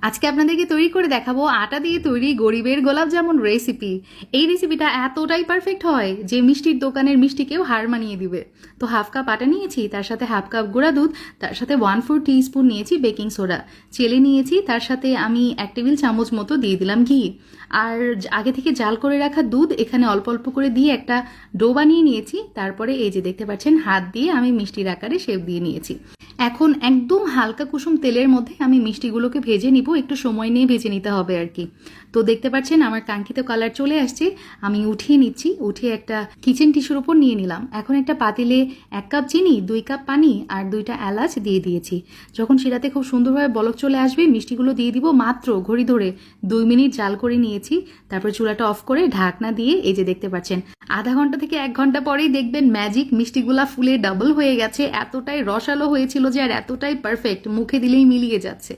আজকে আপনাদেরকে তৈরি করে দেখাবো আটা দিয়ে তৈরি গরিবের গোলাপ জামুন রেসিপি। এই রেসিপিটা এতটাই পারফেক্ট হয় যে মিষ্টির দোকানের মিষ্টিকেও হার মানিয়ে দিবে। তো হাফ কাপ আটা নিয়েছি, তার সাথে হাফ কাপ গুঁড়া দুধ, তার সাথে 1/4 টিস্পুন নিয়েছি বেকিং সোডা, চেলে নিয়েছি, তার সাথে আমি 1 টেবিল চামচ মতো দিয়ে দিলাম ঘি। আর আগে থেকে জাল করে রাখা দুধ এখানে অল্প অল্প করে দিয়ে একটা ডো বানিয়ে নিয়েছি। তারপরে এই যে দেখতে পাচ্ছেন হাত দিয়ে আমি মিষ্টির আকারে শেপ দিয়ে নিয়েছি। এখন একদম হালকা কুসুম তেলের মধ্যে আমি মিষ্টিগুলোকে ভেজে নিব, একটু সময় নিয়ে ভেজে নিতে হবে আর কি। তো দেখতে পাচ্ছেন আমার কাঙ্ক্ষিত কালার চলে আসছে। আমি উঠিয়ে নিচ্ছি, উঠিয়ে একটা কিচেন টিস্যুর উপর নিয়ে নিলাম। এখন একটা পাতিলে 1 কাপ চিনি, 2 কাপ পানি আর 2টা এলাচ দিয়ে দিয়েছি। যখন সেটাতে খুব সুন্দরভাবে বলক চলে আসবে মিষ্টিগুলো দিয়ে দিব। মাত্র ঘড়ি ধরে 2 মিনিট জাল করে নিয়েছি। তারপর চুলাটা অফ করে ঢাকনা দিয়ে এই যে দেখতে পাচ্ছেন আধা ঘন্টা থেকে 1 ঘন্টা পরেই দেখবেন ম্যাজিক, মিষ্টিগুলা ফুলে ডাবল হয়ে গেছে। এতটাই রসালো হয়েছিল যে আর এতটাই পারফেক্ট, মুখে দিলেই মিলিয়ে যাচ্ছে।